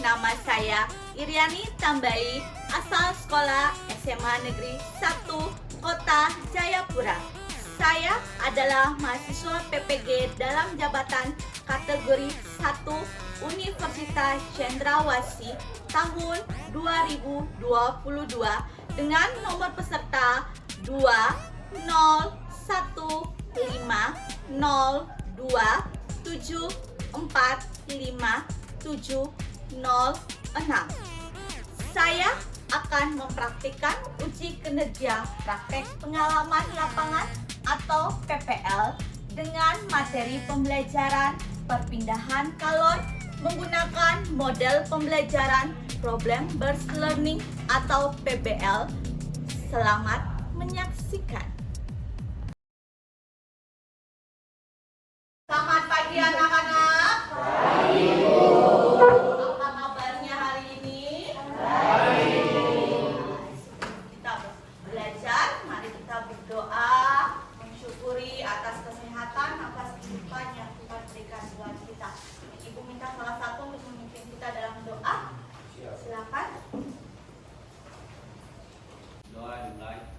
nama saya Iriani Tambai, asal sekolah SMA Negeri 1 Kota Jayapura. Saya adalah mahasiswa PPG dalam jabatan kategori 1 Universitas Cendrawasih tahun 2022 dengan nomor peserta 2015027457006. Saya akan mempraktikkan uji kinerja praktek pengalaman lapangan atau PPL dengan materi pembelajaran perpindahan kalor menggunakan model pembelajaran Problem Based Learning atau PBL. Selamat menyaksikan. Selamat pagi anak-anak. Pagi, Bu. Apa kabarnya hari ini? Baik. Kita belajar, mari kita berdoa, mensyukuri atas kesehatan, atas kehidupan yang Tuhan berikan buat kita. Ibu minta salah satu untuk memimpin kita dalam doa. Silakan. Doa dimulai.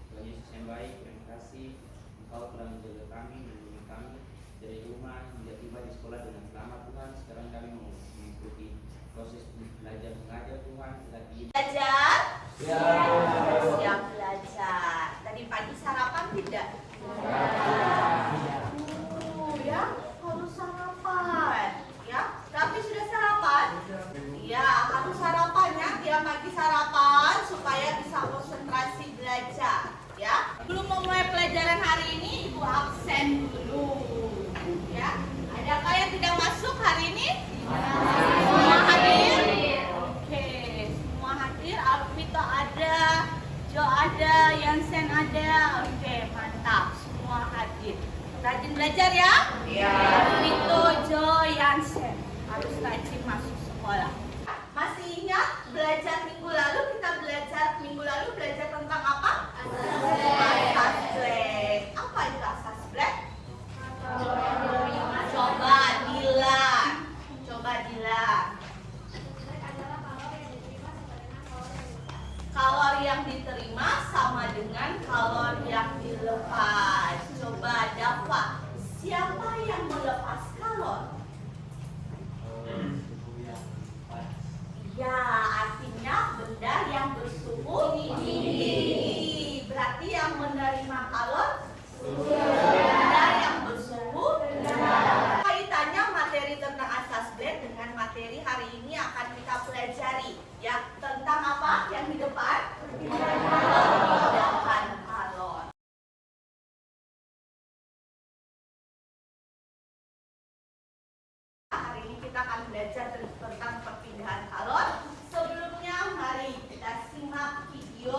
Tuhan Yesus yang baik, terima kasih Engkau telah menjaga kami, melindungi kami dari rumah hingga tiba di sekolah dengan selamat Tuhan. Sekarang kami mau mengikuti proses belajar mengajar Tuhan. Belajar? Siap belajar. Tadi pagi sarapan tidak? Ya, harus sarapan. Ya, tapi sudah sarapan? Ya, harus sarapannya. Tiap pagi sarapan supaya bisa konsentrasi belajar. Ya, belum memulai pelajaran hari ini, Ibu absen dulu. Ya, adakah yang tidak masuk hari ini? Semua hadir? Oke, semua hadir. Alvito ada, Jo ada, Yansen ada. Oke, mantap. Semua hadir. Rajin belajar ya? Iya. Alvito, Jo, Yansen harus rajin masuk sekolah. Masih ingat belajar minggu lalu? Kita belajar minggu lalu belajar tentang apa? Asas black. Apa itu asas black? Coba Dilan. Kalori yang diterima sama dengan kalori yang dilepas. Coba Dava, siapa yang melepas kalori? Ya, artinya benda yang bersuhu tinggi. Berarti yang menerima kalori benda yang bersuhu rendah. Kaitannya materi tentang asas Black dengan materi hari ini akan kita pelajari. Ya, tentang apa yang di depan? Perpindahan kalor. Hari ini kita akan belajar tentang perpindahan kalor. Sebelumnya mari kita simak video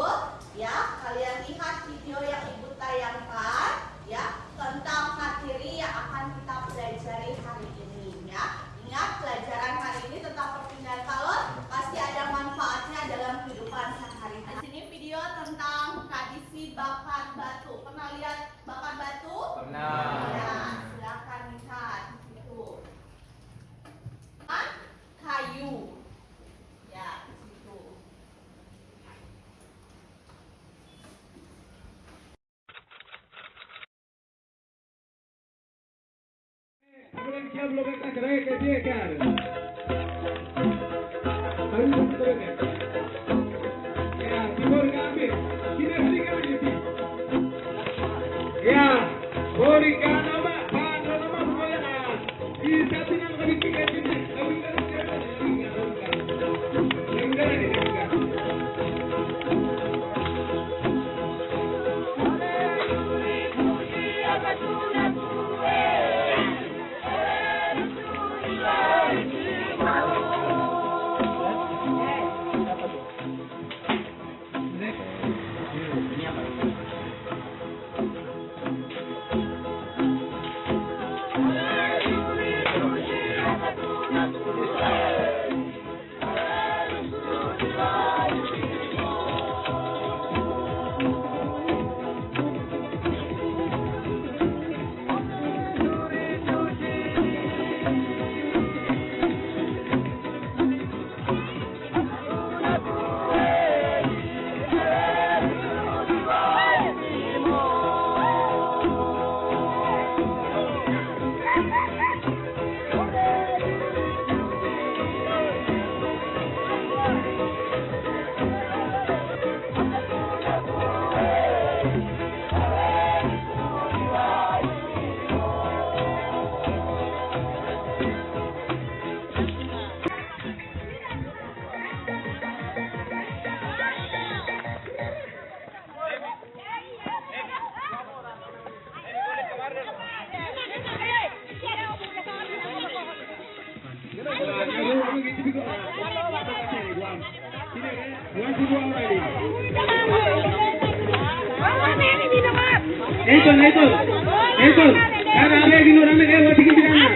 ya. Kalian lihat video yang Ibu tayangkan ya tentang materi yang akan kita pelajari hari ini ya. Ingat pelajaran hari ini tentang perpindahan kalor pasti ada manfaatnya dalam kehidupan sehari-hari. Di sini video tentang tradisi bakar batu. Pernah lihat bakar batu? Pernah. Ya, silakan lihat itu. Kayu ya itu. Masih 2 orang ini. Itu. Rame gini rame masih gini rame.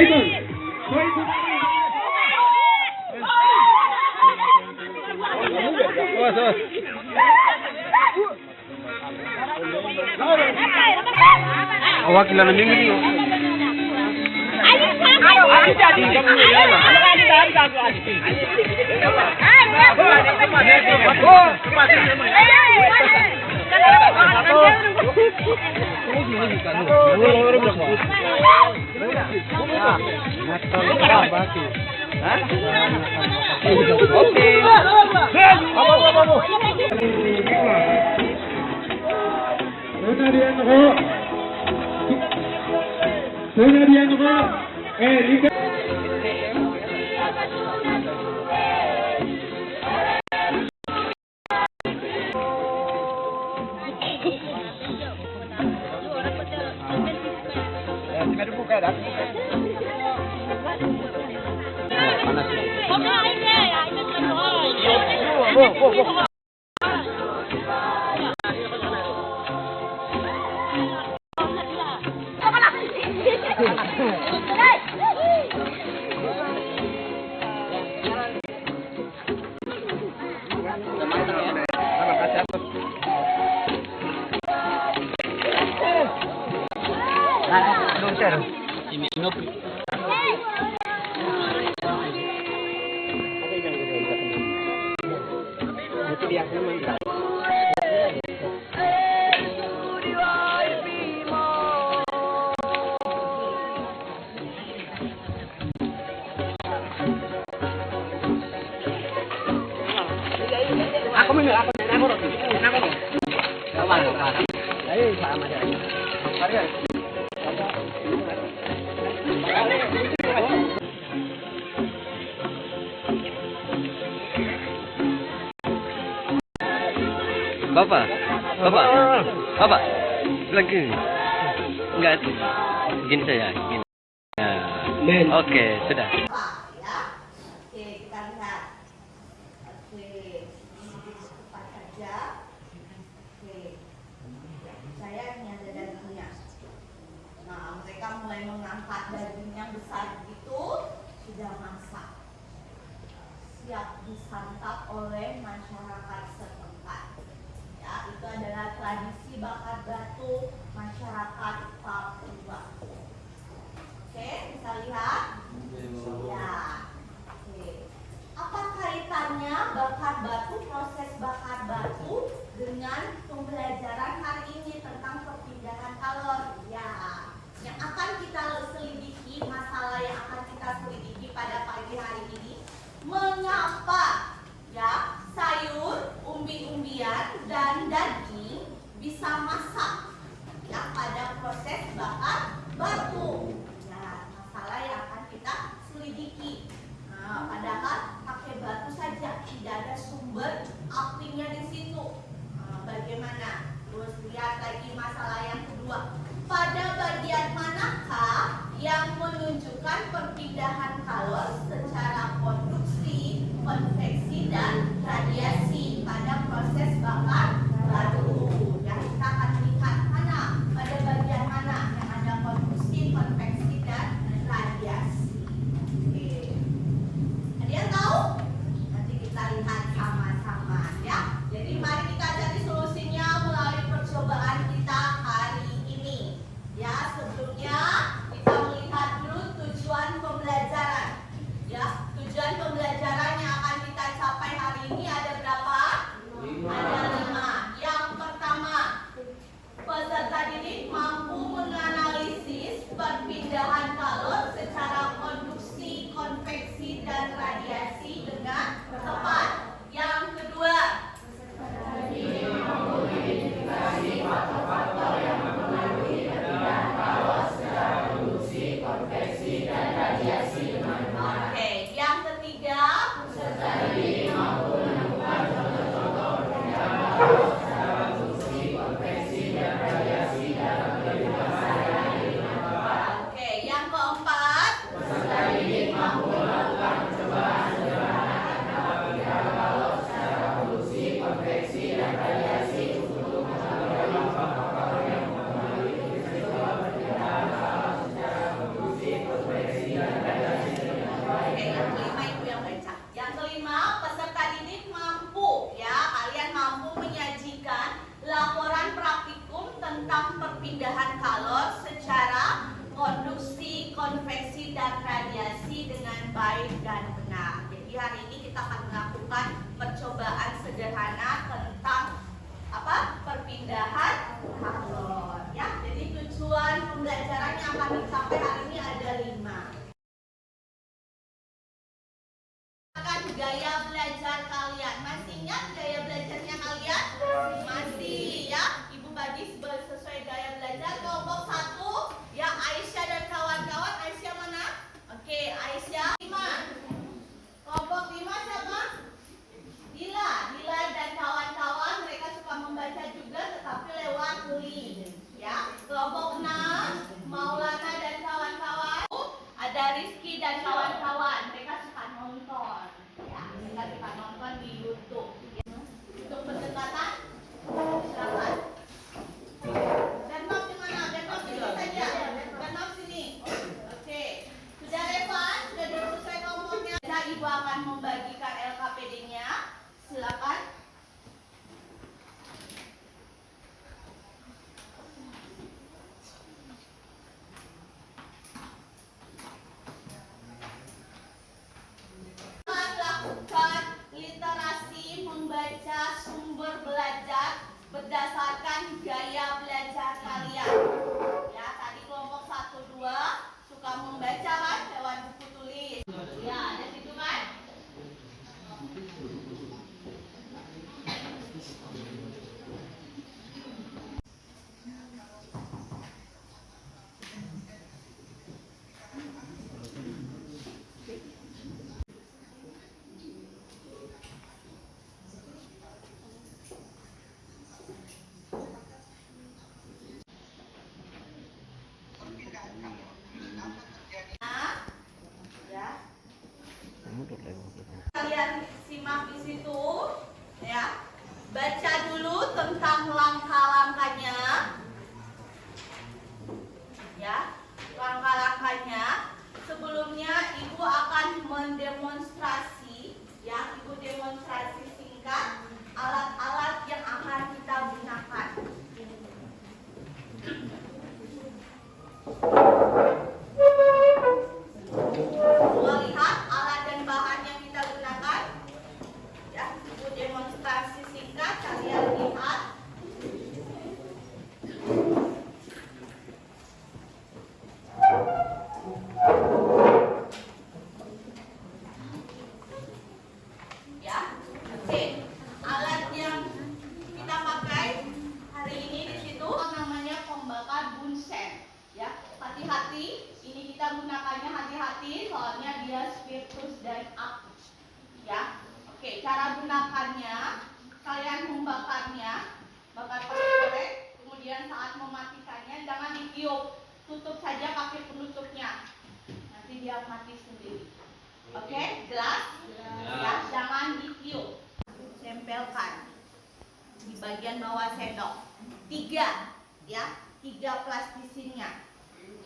Itu. Wakilan ng video. Bapak, bilang gini. Enggak, gini saya. Gini. Nah, oke, sudah. Ya. Oke, kita lihat. Oke, ini cepat saja. Oke, saya ini ada dagingnya. Nah, mereka mulai mengangkat daging yang besar itu sudah masak, siap disantap oleh masyarakat setempat. Ya, itu adalah tradisi bakar batu masyarakat Papua. Oke, bisa lihat? Ya. Oke. Apa kaitannya bakar batu, proses bakar batu dengan pembelajaran hari ini tentang perpindahan kalor? Ya. Yang akan kita selidiki, masalah yang akan kita selidiki pada pagi hari ini, mengapa ya sayur, umbi-umbian dan daging bisa masak ya pada proses bakar batu. Nah, masalah yang akan kita selidiki. Nah, padahal pakai batu saja, tidak ada sumber apinya di situ. Nah, bagaimana? Terus lihat lagi masalah yang kedua. Pada bagian manakah yang menunjukkan perpindahan kalor secara konduksi, konveksi, dan radiasi pada proses bakar batu? Ya, kita akan lihat mana, pada bagian mana yang ada konduksi, konveksi, dan radiasi. Oke. Ada yang tahu? Nanti kita lihat sama-sama ya. Jadi mari kita cari solusinya melalui percobaan kita hari ini. Ya, sebelumnya kita melihat dulu tujuan pembelajaran. Ya, tujuan pembelajaran yang akan kita capai hari ini ada berapa? 5. Ada 5. Yang pertama, peserta didik mampu menganalisis perpindahan kalor secara konduksi, konveksi, dan radiasi dengan tepat. Yang kedua, faktor-faktor yang mempengaruhi perpindahan kalor secara konduksi, konveksi, dan radiasi dengan benar. Oke, yang ketiga, peserta didik mampu menemukan contoh-contoh perpindahan kalor secara konduksi, konveksi, dan radiasi dalam kehidupan sehari-hari dengan tepat. Oke, yang tentang perpindahan kalor secara konduksi, konveksi, dan radiasi dengan baik dan benar. Jadi hari ini kita akan melakukan percobaan sederhana tentang perpindahan kalor. Ya, jadi tujuan pembelajaran yang akan dicapai hari ini ada 5. Gaya belajar kalian, masih ingat gaya belajarnya kalian? Masih ya, Ibu bagi sesuai gaya belajar. Kelompok 1 ya, Aisyah dan kawan-kawan. Aisyah mana? Oke, Aisyah 5. Kelompok 5 siapa? Dila dan kawan-kawan, mereka suka membaca juga tetapi lewat link ya. Kelompok 6 Maulana dan kawan-kawan, ada Rizky dan kawan-kawan, mereka suka nonton ya, mereka suka nonton di YouTube ya. Untuk pendekatan silakan. Bernov di mana? Bernov sini saja. Bernov sini. Oke. Sudah Revan? Sudah selesai kelompoknya? Nah, Ibu akan membagikan LKPD-nya. Silakan. Lakukan literasi membaca sumber belajar berdasarkan gaya belajar kalian. Ya, tadi kelompok 1, 2 suka membaca kan lewat buku tulis. Ya, ada situ kan? Kalian simak di situ ya. Baca dulu tentang langkah-langkahnya. Ya, langkah-langkahnya. Sebelumnya Ibu akan mendemonstrasi ya, Ibu demonstrasi singkat alat-alat yang akan kita gunakan. Melihat alat dan bahan yang kita gunakan ya, Ibu demonstrasi singkat, kalian lihat. Ya, oke. Alat yang kita pakai hari ini di situ namanya pembakar bunsen ya. Hati-hati, ini kita gunakannya hati-hati soalnya dia spiritus dan api ya. Oke, cara gunakannya, kalian membakarnya, bakar pakai korek, kemudian saat mematikannya jangan ditiup, tutup saja pakai penutupnya, nanti dia mati sendiri. Oke, jelas? Ya, jangan ditiup. Tempelkan di bagian bawah sendok. 3 ya, 3 plastisinnya.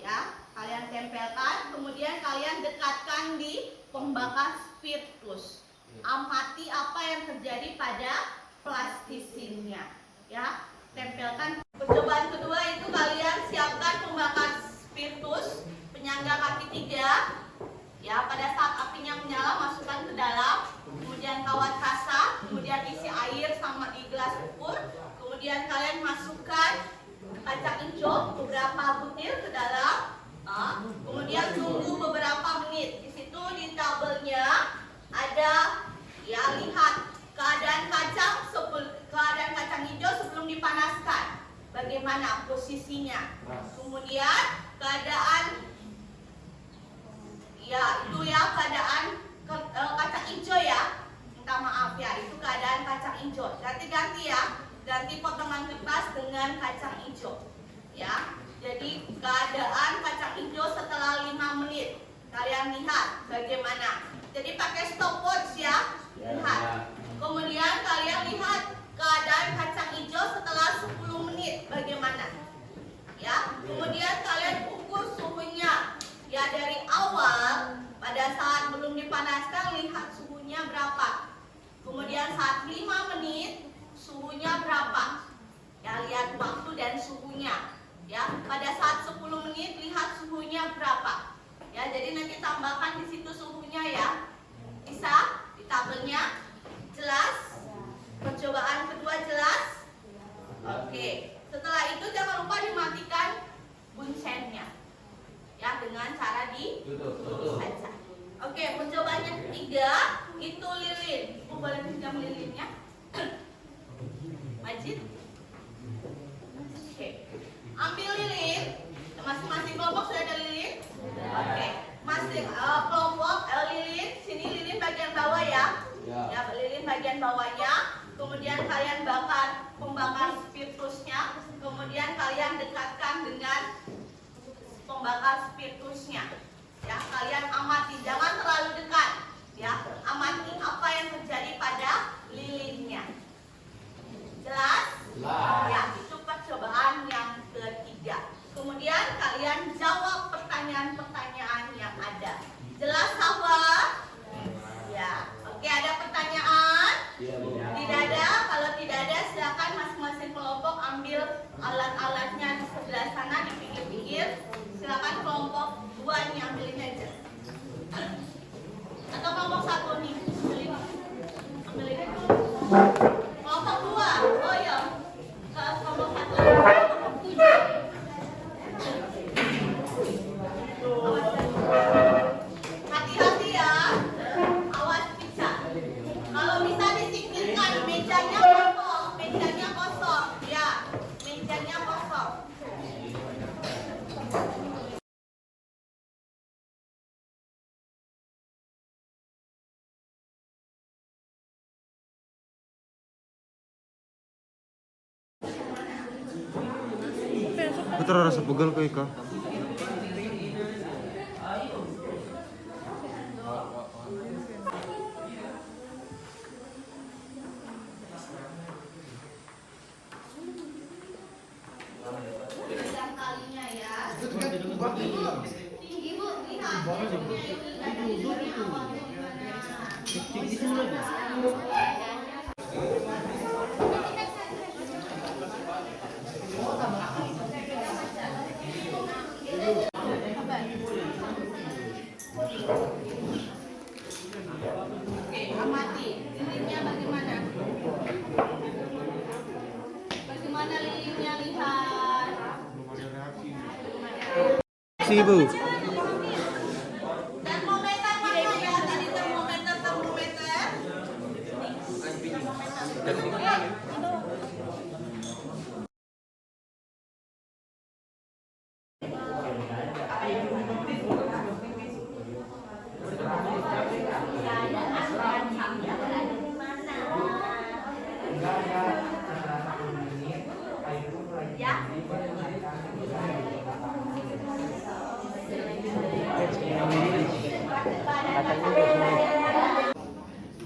Ya, kalian tempelkan, kemudian kalian dekatkan di pembakar spiritus. Amati apa yang terjadi pada plastisinnya. Ya, tempelkan. Percobaan kedua itu kalian siapkan pembakar spiritus, penyangga kaki 3. Ya, pada saat apinya menyala masukkan ke dalam, kemudian kawat kasa, kemudian isi air sama di gelas ukur, kemudian kalian masukkan kacang hijau beberapa butir ke dalam, kemudian tunggu beberapa menit. Di situ di tabelnya ada ya, lihat keadaan kacang hijau sebelum dipanaskan, bagaimana posisinya, kemudian keadaan ya, itu ya keadaan kacang hijau ya, minta maaf ya, itu keadaan kacang hijau. Ganti-ganti ya, ganti potongan kertas dengan kacang hijau ya. Jadi keadaan kacang hijau setelah 5 menit, kalian lihat bagaimana. Jadi pakai stopwatch ya, lihat. Kemudian kalian lihat keadaan kacang hijau setelah 10 menit bagaimana ya. Kemudian kalian ukur suhunya ya, dari awal pada saat belum dipanaskan lihat suhunya berapa, kemudian saat 5 menit suhunya berapa ya, lihat waktu dan suhunya. Ya, pada saat 10 menit lihat suhunya berapa. Ya, jadi nanti tambahkan di situ suhunya ya. Bisa di tabelnya. Jelas? Percobaan kedua jelas? Oke. Setelah itu jangan lupa dimatikan bunsennya. Ya, dengan cara ditutup saja. Oke, percobaan yang ketiga itu lilin. Ibu boleh pinjam lilinnya? Majid. Oke. Ambil lilin. Masing-masing kelompok sudah ada lilin? Oke. Masing kelompok lilin, sini lilin bagian bawah ya. Ya, lilin bagian bawahnya. Kemudian kalian pembakar spiritusnya. Kemudian kalian dekatkan dengan pembakar spiritusnya. Ya, kalian amati, jangan terlalu dekat. Ya, amati apa yang terjadi pada lilinnya. Jelas? Ya, itu percobaan yang ketiga. Kemudian kalian jawab pertanyaan-pertanyaan yang ada. Jelas, sahabat? Ya, oke, ada pertanyaan? Tidak ada. Kalau tidak ada, silakan masing-masing kelompok ambil alat-alatnya di sebelah sana di pinggir-pinggir. Silakan kelompok 2 ini ambilin aja. Atau kelompok 1 nih, ambilin aja. Kelompok 2, oh ya, kelompok 1, kelompok 7. Hati-hati ya, awas pecah. Kalau bisa disingkirkan, mejanya kosong, ya, mejanya kosong. Putra rasa pegal ke Ika. Kalinya ya. Ibu lihat. Oke, amati. Lilinnya bagaimana? Bagaimana lilinnya, lihat. Si Ibu. Termometer mana ya? Tadi termometer. Ya.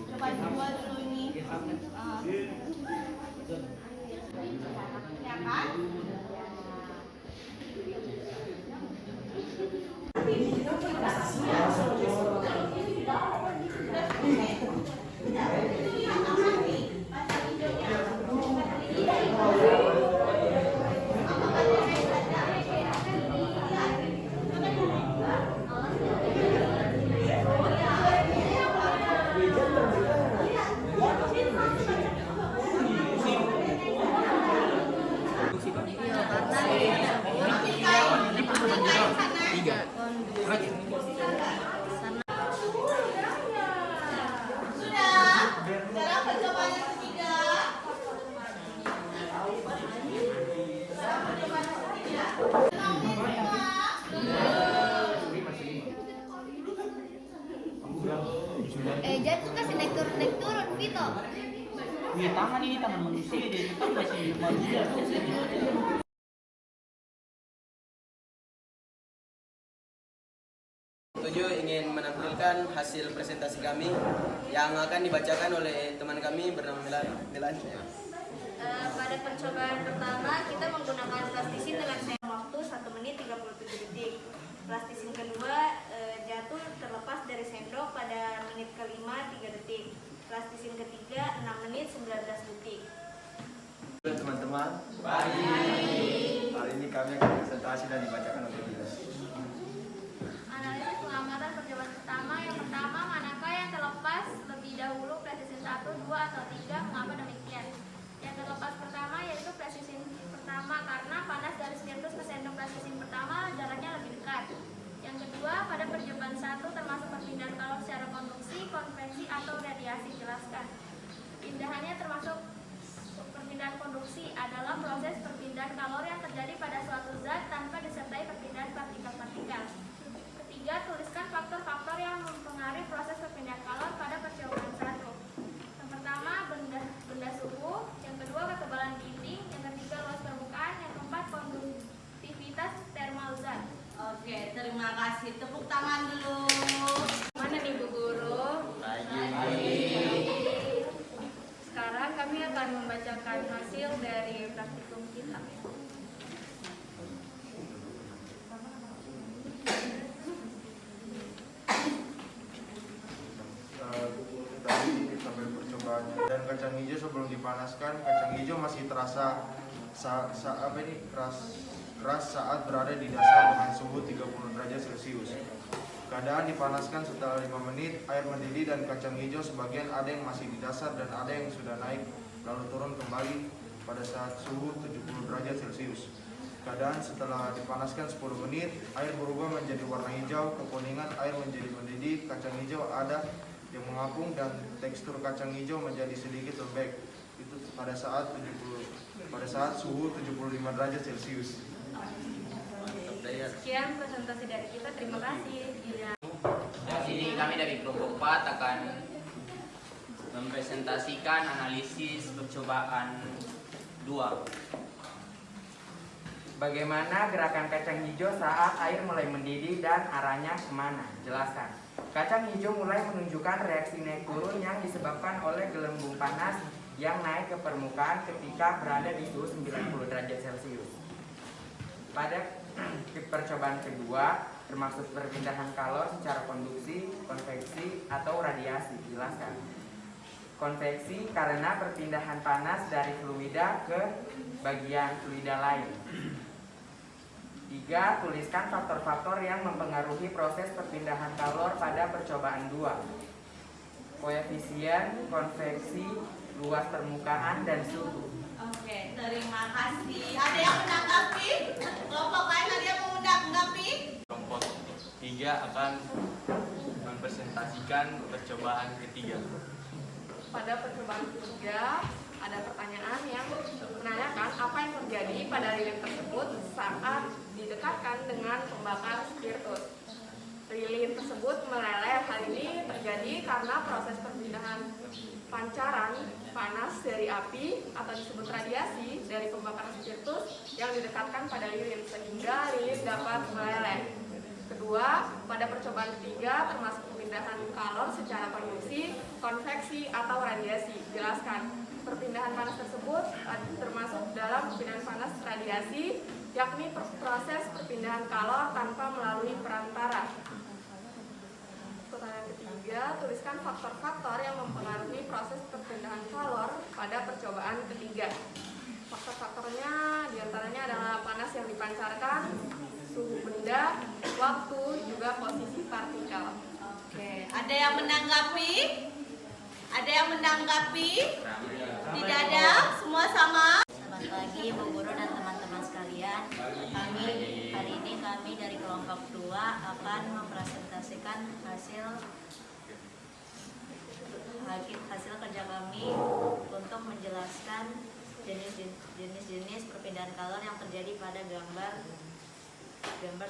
Coba dibuat dulu nih. Ya kan? Jatuh kasih naik turun Vito. Wih, tangan ini tangan manusia jadi kita masih manusia. Tujuh ingin menampilkan hasil presentasi kami yang akan dibacakan oleh teman kami bernama Melan. Pada percobaan pertama kita menggunakan plastisin dengan waktu 1 menit 37 detik. Plastisin kedua jatuh terlepas dari sendok pada menit kelima 3 detik. Plastisin ketiga 6 menit 19 detik. Teman-teman, Baik. kami akan presentasi dan dibacakan oleh Dinas. Analisis pengamatan percobaan pertama. Yang pertama, manakah yang terlepas lebih dahulu precision 1, 2, atau 3? Mengapa demikian? Yang terlepas pertama yaitu precision pertama karena panas dari spiritus ke sendok precision pertama jaraknya lebih dekat. Yang kedua, pada percobaan 1 termasuk perpindahan kalor secara konduksi, konveksi, atau radiasi. Jelaskan. Perpindahannya termasuk perpindahan konduksi adalah proses perpindahan kalor yang terjadi pada suatu zat tanpa disertai perpindahan partikel-partikel. Ketiga, tuliskan faktor-faktor yang mempengaruhi proses perpindahan kalor pada percobaan 1. Yang pertama, benda suhu. Yang kedua, ketebalan dinding. Yang ketiga, luas permukaan. Yang keempat, konduktivitas thermal zat. Oke, terima kasih. Tepuk tangan dulu. Mana nih Bu Guru? Sekarang kami akan membacakan hasil dari praktikum kita. Tadi sampai percobaan dan kacang hijau sebelum dipanaskan, kacang hijau masih terasa keras saat berada di dasar dengan suhu 30 derajat Celcius. Keadaan dipanaskan setelah 5 menit, air mendidih dan kacang hijau sebagian ada yang masih di dasar dan ada yang sudah naik lalu turun kembali pada saat suhu 70 derajat Celcius. Keadaan setelah dipanaskan 10 menit, air berubah menjadi warna hijau, kekuningan, air menjadi mendidih, kacang hijau ada yang mengapung dan tekstur kacang hijau menjadi sedikit lembek. Itu pada saat suhu 75 derajat Celcius. Sekian presentasi dari kita. Terima kasih. Dan ini kami dari kelompok 4 akan mempresentasikan analisis percobaan 2. Bagaimana gerakan kacang hijau saat air mulai mendidih dan arahnya kemana? Jelaskan. Kacang hijau mulai menunjukkan reaksi naik turun yang disebabkan oleh gelembung panas yang naik ke permukaan ketika berada di suhu 90 derajat Celcius. Pada percobaan kedua, termasuk perpindahan kalor secara konduksi, konveksi, atau radiasi. Jelaskan. Konveksi karena perpindahan panas dari fluida ke bagian fluida lain. 3. Tuliskan faktor-faktor yang mempengaruhi proses perpindahan kalor pada percobaan 2. Koefisien, konveksi, luas permukaan, dan suhu. Oke, terima kasih. Ada yang menanggapi? Kelompok lain ada yang mau menanggapi? Kelompok 3 akan mempresentasikan percobaan ketiga. Pada percobaan ketiga, ada pertanyaan yang menanyakan apa yang terjadi pada lilin tersebut saat didekatkan dengan pembakar spiritus. Lilin tersebut meleleh. Hal ini terjadi karena proses perpindahan pancaran panas dari api atau disebut radiasi dari pembakaran spiritus yang didekatkan pada lilin sehingga lilin dapat meleleh. Kedua, pada percobaan ketiga termasuk perpindahan kalor secara konduksi, konveksi, atau radiasi. Jelaskan. Perpindahan panas tersebut termasuk dalam perpindahan panas radiasi, yakni proses perpindahan kalor tanpa melalui perantara. Pertanyaan ketiga, tuliskan faktor-faktor yang mempengaruhi proses perpindahan kalor pada percobaan ketiga. Faktor-faktornya diantaranya adalah panas yang dipancarkan, suhu benda, waktu, juga posisi partikel. Oke, ada yang menanggapi? Ada yang menanggapi? Tidak ada? Semua sama? Selamat pagi Bu Guru dan teman-teman sekalian. Hari ini kami dari kelompok 2 akan mempresentasikan hasil kerja kami untuk menjelaskan jenis-jenis perpindahan kalor yang terjadi pada gambar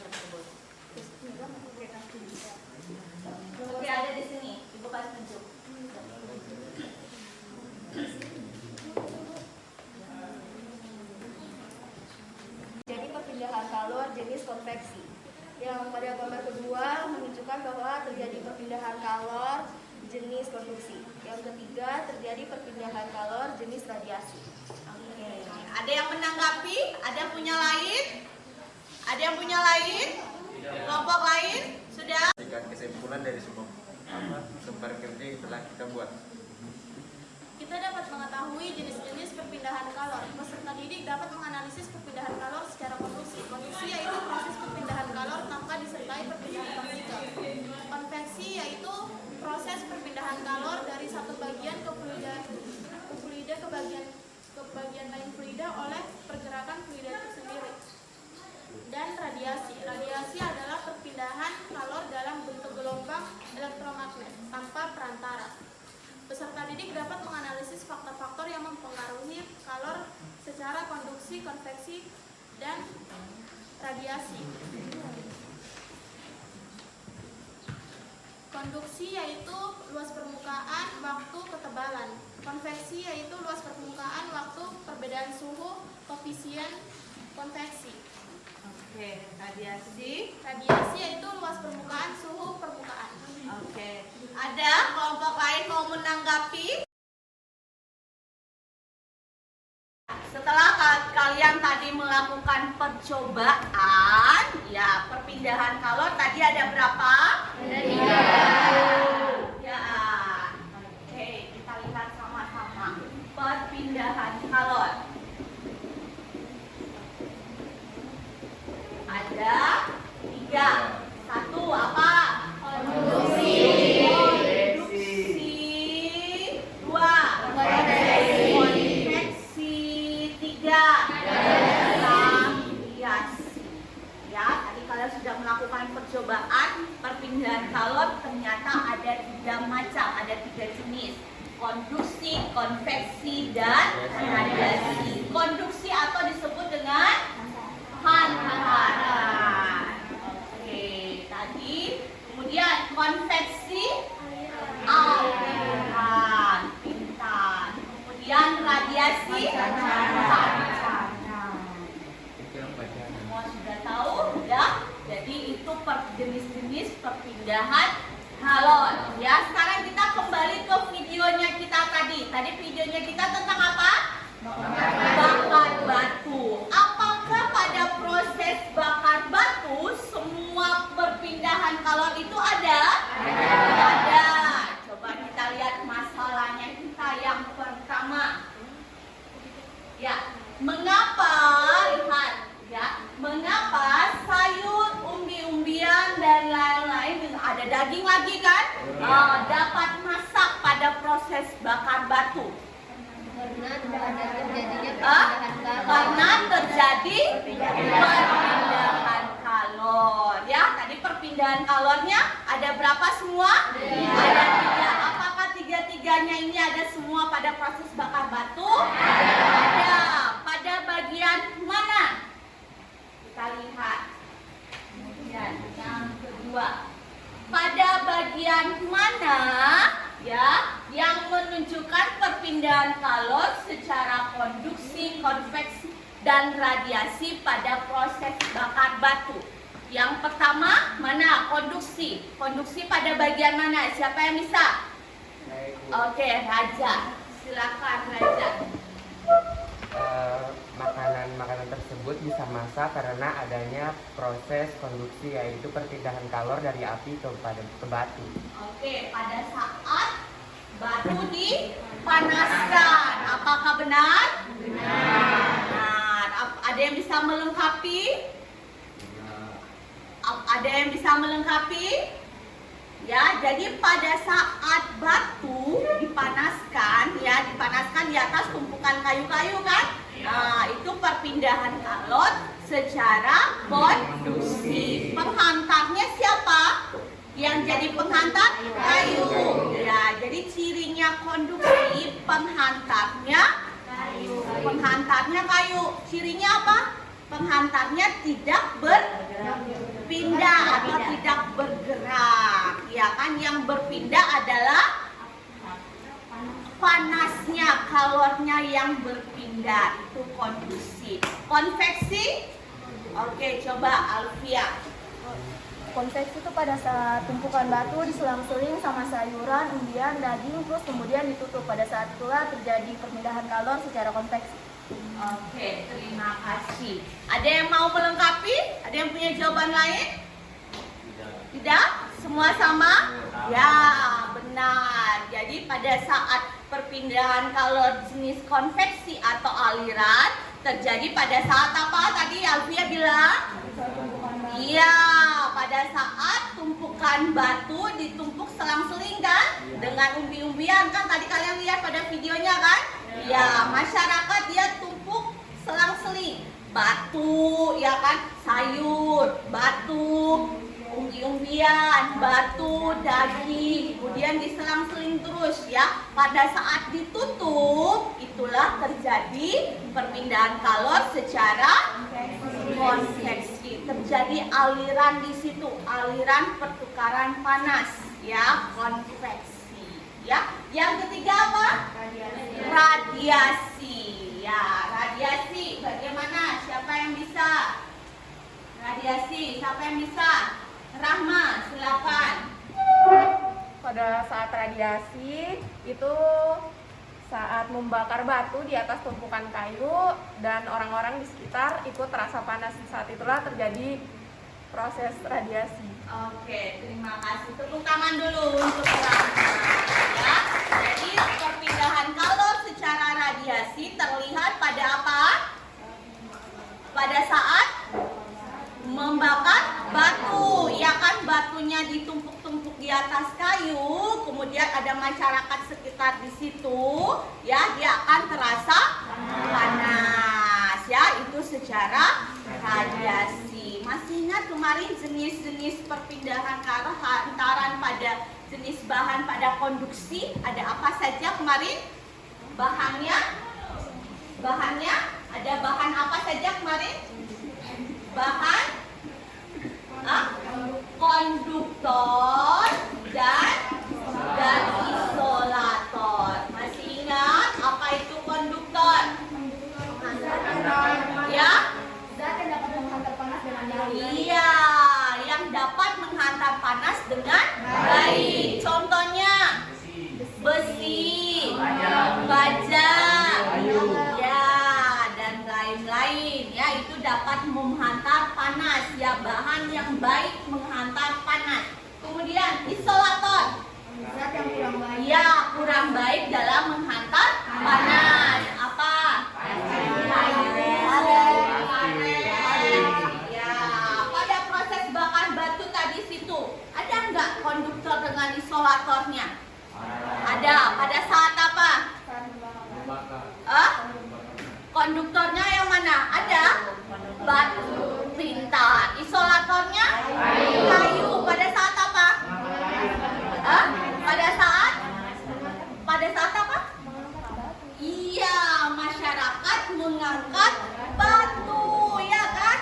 tersebut. Oke, ada di sini. Ibu kasih tunjuk. Jadi perpindahan kalor jenis konveksi. Yang pada gambar kedua menunjukkan bahwa terjadi perpindahan kalor jenis konduksi. Yang ketiga terjadi perpindahan kalor jenis radiasi. Oke. Ada yang menanggapi? Ada yang punya lain? Ada yang punya lain? Kelompok lain? Sudah? Kesimpulan dari semua lembar kerja yang telah kita buat. Kita dapat mengetahui jenis-jenis perpindahan kalor. Peserta didik dapat menganalisis perpindahan kalor secara konduksi. konduksi yaitu proses perpindahan kalor tanpa disertai perpindahan partikel. Konveksi yaitu proses perpindahan kalor dari satu bagian ke fluida ke bagian lain fluida oleh pergerakan fluida itu sendiri. Dan radiasi. Radiasi adalah perpindahan kalor dalam bentuk gelombang elektromagnet tanpa perantara. Peserta didik dapat menganalisis faktor-faktor yang mempengaruhi kalor secara konduksi, konveksi, dan radiasi. Konduksi yaitu luas permukaan, waktu, ketebalan. Konveksi yaitu luas permukaan, waktu, perbedaan suhu, koefisien konveksi. Oke, radiasi. Radiasi yaitu luas permukaan, suhu permukaan. Oke, ada kelompok lain mau menanggapi? Setelah kalian tadi melakukan percobaan, ya perpindahan kalor tadi ada berapa? Ada 3. Ya, oke, kita lihat sama-sama perpindahan kalor. Ada 3. 1 apa? Konduksi. 2 konveksi. 3 radiasi. Ya, tadi kalian sudah melakukan percobaan perpindahan kalor, ternyata ada 3 macam, ada 3 jenis. Konduksi, konveksi, dan radiasi. Konduksi atau disebut dengan hantaran. Oke, tadi kemudian konveksi aliran, pintar. Kemudian radiasi pancaran. Semua sudah tahu ya? Jadi itu jenis-jenis perpindahan kalor. Ya, sekarang kita kembali ke videonya kita tadi. Tadi videonya kita tentang apa? Bakar batu. Apakah pada proses bakar batu semua perpindahan kalor itu ada? Ada. Coba kita lihat masalahnya kita yang pertama. Ya, mengapa lihat ya? Mengapa sayur, umbi-umbian dan lain-lain ada daging lagi kan? Dapat masak pada proses bakar batu? Karena terjadi perpindahan kalor. Ya, tadi perpindahan kalornya ada berapa semua? Ada 3. Apakah 3-3-nya ini ada semua pada proses bakar batu? Ada. Pada bagian mana? Kita lihat. Kemudian yang kedua. Pada bagian mana ya yang menunjukkan perpindahan kalor secara konduksi, konveksi, dan radiasi pada proses bakar batu? Yang pertama mana? Konduksi. Konduksi pada bagian mana? Siapa yang bisa? Oke, Raja. Silakan Raja. Makanan tersebut bisa masak karena adanya proses konduksi, yaitu perpindahan kalor dari api ke batu. Oke, pada saat batu dipanaskan, apakah benar? Benar. Ada yang bisa melengkapi? Ada yang bisa melengkapi? Ya, jadi pada saat batu dipanaskan, ya dipanaskan di atas tumpukan kayu-kayu kan? Nah, itu perpindahan kalor secara konduksi. Penghantarnya siapa? Yang jadi penghantar? Kayu. Ya, jadi cirinya konduksi, penghantarnya kayu. Penghantarnya kayu. Cirinya apa? Penghantarnya tidak berpindah atau tidak bergerak. Ya kan, yang berpindah adalah panasnya, kalornya yang berpindah, itu konduksi. Konveksi? Oke, coba Alfia. Konveksi itu pada saat tumpukan batu diselang-seling sama sayuran, umbian, daging, terus kemudian ditutup. Pada saat itulah terjadi perpindahan kalor secara konveksi. Oke, terima kasih. Ada yang mau melengkapi? Ada yang punya jawaban lain? Tidak? Semua sama? Ya, benar. Jadi pada saat perpindahan kalor jenis konveksi atau aliran terjadi pada saat apa? Tadi Alfia bilang bahan batu ditumpuk selang-seling kan? Dengan umbi-umbian kan tadi kalian lihat pada videonya kan? Ya, masyarakat dia tumpuk selang-seling. Batu, ya kan? Sayur, batu, umbi-umbian, batu, daging, kemudian diselang-seling terus ya. Pada saat ditutup, itulah terjadi perpindahan kalor secara konveksi. Terjadi aliran di situ, aliran pertukaran panas ya, konveksi ya. Yang ketiga apa? Radiasi. Ya, radiasi bagaimana? Siapa yang bisa? Radiasi, siapa yang bisa? Rahma, silakan. Pada saat radiasi itu saat membakar batu di atas tumpukan kayu dan orang-orang di sekitar ikut terasa panas. Saat itulah terjadi proses radiasi. Oke, terima kasih. Tepuk tangan dulu untuk Rahma. Ya, jadi perpindahan kalor secara radiasi terlihat pada apa? Pada saat membakar batu, ya kan, batunya ditumpuk-tumpuk di atas kayu, kemudian ada masyarakat sekitar di situ, ya, dia akan terasa panas, ya, itu secara radiasi. Masih ingat kemarin jenis-jenis perpindahan kalor antara pada jenis bahan pada konduksi, ada apa saja kemarin? Bahannya, ada bahan apa saja kemarin? Bahan konduktor dan isolator. Masih ingat apa itu konduktor? Ya? Zat yang dapat menghantar panas dengan baik. Iya, yang dapat menghantar panas dengan baik. Contohnya besi, baja, ya, dan lain-lain. Ya, itu dapat menghantar panas. Ya, bahan yang baik menghantar panas. Kemudian isolator. Zat yang kurang baik. Ya, kurang baik dalam menghantar panas. Apa? Ya, pada proses bakar batu tadi situ, ada nggak konduktor dengan isolatornya? Ada. Pada saat apa? Konduktornya yang mana? Ada batu tinta. Isolatornya kayu. Pada saat apa? Pada saat apa? Iya, masyarakat mengangkat batu, ya kan?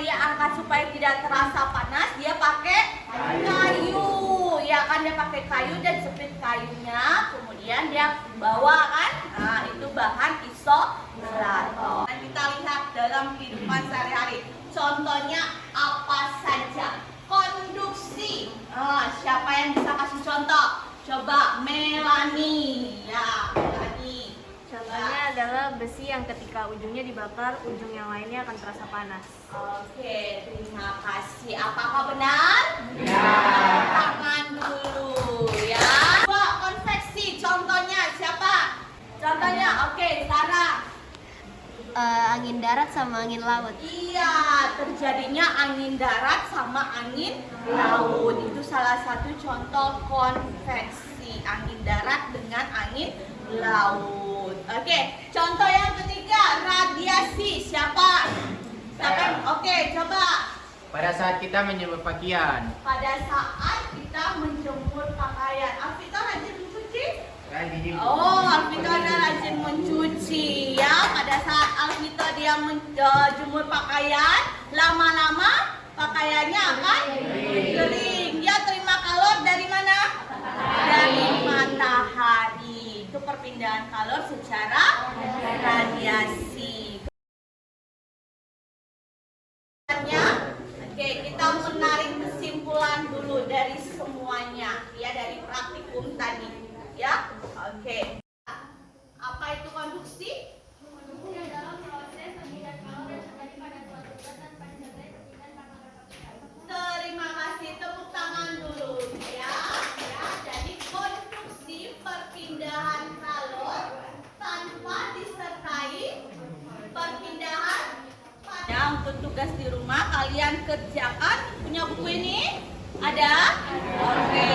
Dia angkat supaya tidak terasa panas, dia pakai kayu, ya kan? Dia pakai kayu dan sepit kayunya, kemudian dia bawa kan? Nah, itu bahan isolator. Nah, kita lihat dalam kehidupan sehari-hari. Contohnya apa saja? Konduksi. Siapa yang bisa kasih contoh? Coba Melani. Ya, Melani. Contohnya adalah besi yang ketika ujungnya dibakar, ujung yang lainnya akan terasa panas. Oke, terima kasih. Apakah benar? Ya. Tangan dulu ya. Coba konveksi. Contohnya siapa? Contohnya, oke, Sarah. Angin darat sama angin laut. Iya, terjadinya angin darat sama angin laut. Itu salah satu contoh konveksi, angin darat dengan angin laut. Oke, contoh yang ketiga, radiasi. Siapa? Oke, coba. Pada saat kita menjemur pakaian. Pada saat kita menjemur pakaian. Alvita rajin mencuci? Oh, Alvita rajin mencuci ya. Pada saat Alvita dia menjemur pakaian, lama-lama pakaiannya akan kering. Dia terima kalor dari mana? Dari matahari. Itu perpindahan kalor secara radiasi. Oke, kita menarik kesimpulan dulu dari semuanya ya, dari praktikum tadi ya. Oke. Apa itu konduksi? Konduksi adalah proses pemindaian kalor yang terjadi pada suatu zat dan pada zat lain perpindahan panas tersebut. Terima kasih, tepuk tangan dulu ya. Jadi konduksi perpindahan kalor tanpa disertai perpindahan panas. Ya, untuk tugas di rumah kalian kerjakan, punya buku ini? Ada? Oke.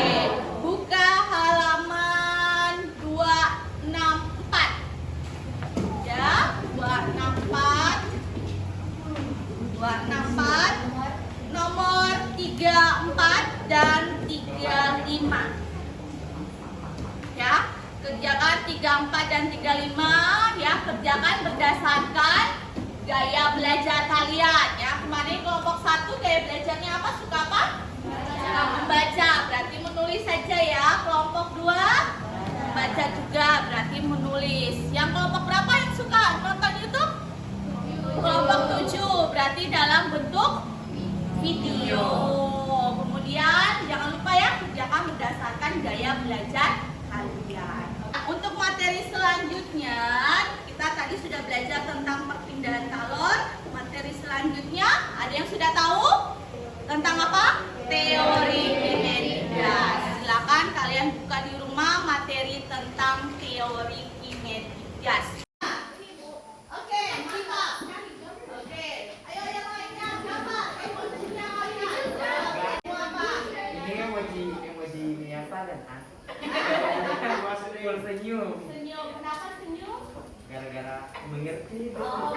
Buka halaman 264. Ya, 264. 264. Nomor 34 dan 35. Ya, kerjakan 34 dan 35 ya, kerjakan berdasarkan gaya belajar kalian ya. Kemarin kelompok 1 gaya belajarnya apa? Suka apa? Membaca, berarti menulis saja ya. Kelompok 2 membaca juga, berarti menulis. Yang kelompok berapa yang suka nonton YouTube? Kelompok 7, berarti dalam bentuk video. Kemudian jangan lupa ya, kerjakan berdasarkan gaya belajar kalian. Untuk materi selanjutnya, kita tadi sudah belajar tentang perpindahan kalor. Materi selanjutnya, ada yang sudah tahu? Tentang apa? Teori kinetika. Silakan kalian buka di rumah materi tentang teori kinetika. Oke, mantap. Oke, ayo yang lainnya. Berapa? Emosinya Ini emoji biasa dan senyum. senyum. Senyum. Kenapa senyum? Gara-gara mengerti. Oh,